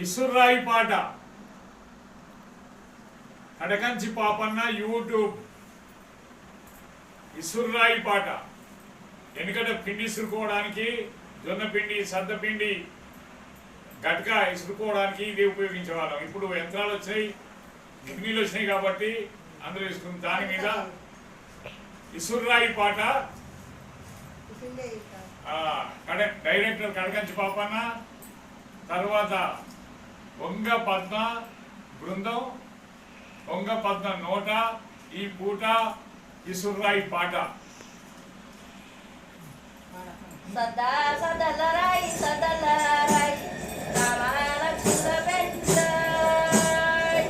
ఇసుర్రాయి పాట కడకంచి పాపన్న యూట్యూబ్ ఇసుర్రాయి పాట. ఎందుకంటే పిండి ఇసురుకోవడానికి జొన్న పిండి సద్ద పిండి గట్కా ఇసురుకోవడానికి ఇది ఉపయోగించేవాళ్ళం. ఇప్పుడు యంత్రాలు వచ్చాయి, గిన్నెలు వచ్చినాయి కాబట్టి అందరూ ఇస్తుంది. దాని మీద ఇసుర్రాయి పాట డైరెక్టర్ కడకంచి పాపన్న, తర్వాత వంగ పద్మ బృందం, వంగ పద్మ నోట ఈ పూట ఇసుర్రాయి పాట. సదా సదలరాయి సదలరాయి రామలక్ష్మణ పెళ్ళాయ్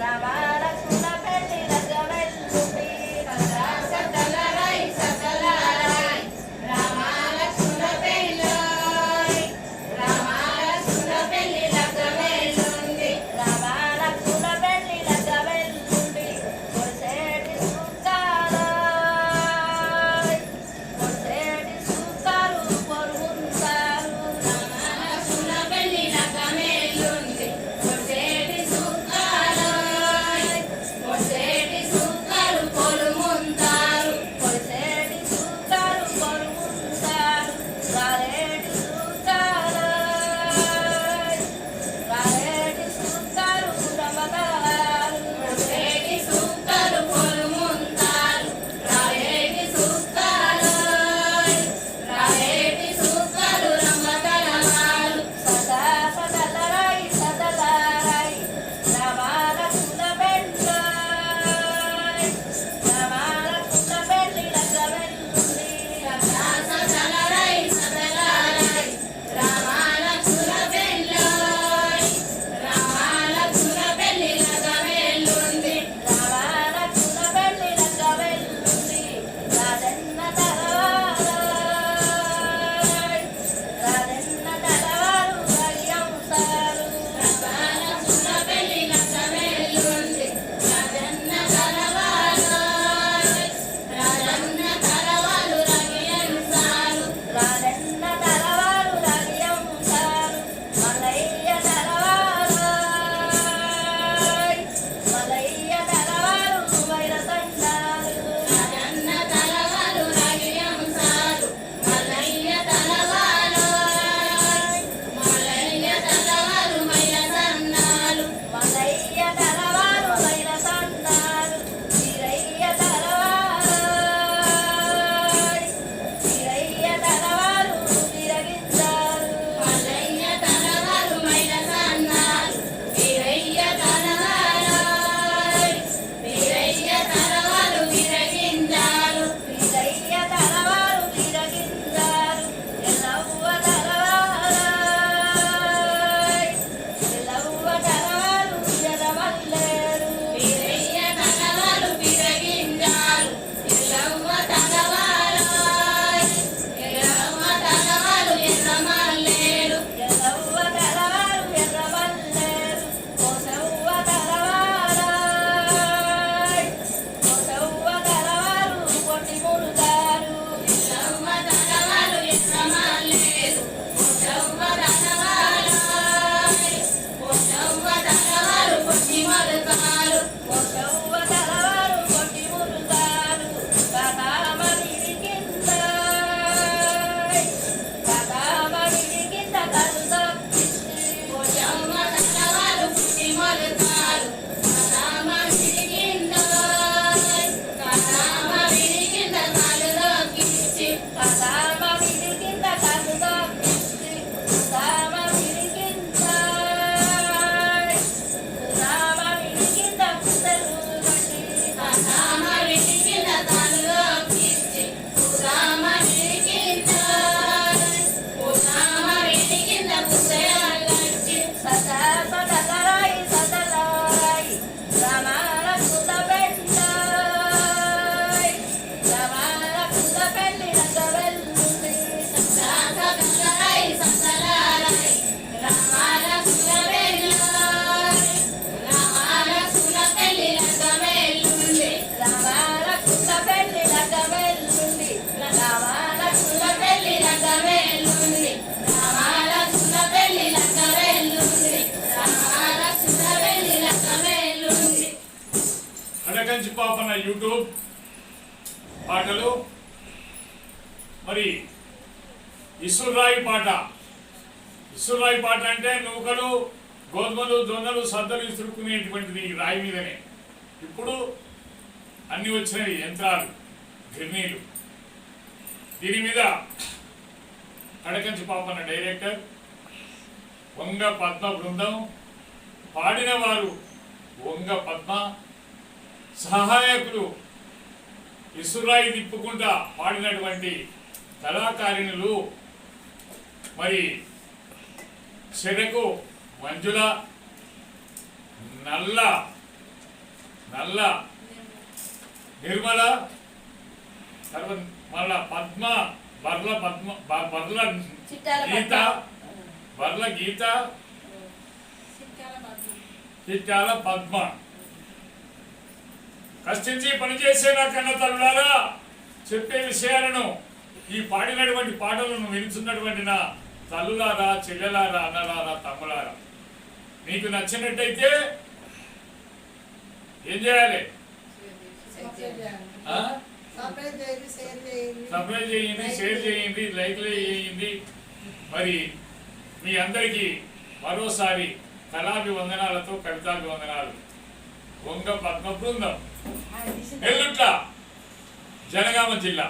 రామలక్ష్మణ పెళ్ళి రజవెల్లుపి సదా సదలరాయి సదలరాయి రామలక్ష్మణ పెళ్ళాయ్ రామలక్ష్మణ పెళ్ళి రజవెల్లుండి రామలక్ష్మణ పెళ్ళి రజవెల్లుండి కొసేటి సుక్కారాయ్ కొసేటి సుక్కారు పొరుగుంటారు రామలక్ష్మణ యూట్యూబ్ పాటలు. మరి ఇసురాయి పాట. ఇసురాయి పాట అంటే నూకలు, గోధుమలు, జొన్నలు, సద్దలు ఇసురుకునేటువంటిది ఈ రాయి మీదనే. ఇప్పుడు అన్ని వచ్చినవి యంత్రాలు, గిర్నీలు. దీని మీద కడకంచి పాపన్న డైరెక్టర్, వంగ పద్మ బృందం, పాడిన వారు వంగ పద్మ, సహాయకులు ఇసురాయి తిప్పుకుంటా పాడినటువంటి కళాకారిణులు మరి చెరకు మంజుల, నల్ల నిర్మల, తర్వాత మళ్ళా పద్మ, బర్ల గీత, చిట్టాల పద్మ. కష్టించి పనిచేసే నా కన్న తల్లులారా, చెప్పే విషయాలను, ఈ పాడినటువంటి పాటలను వినుచున్నటువంటి నా తల్లులారా, చెల్లెలారా, అన్నలారా, తమ్ములారా, మీకు నచ్చినట్టయితే ఏం చేయాలి? సబ్స్క్రైబ్ చేయండి, షేర్ చేయండి, లైక్లు చేయండి. మరి మీ అందరికీ మరోసారి కళాభివందనాలతో కవితాభివందనాలు. వంగ పద్మ బృందం, నెల్లుట్ల, జనగామ జిల్లా.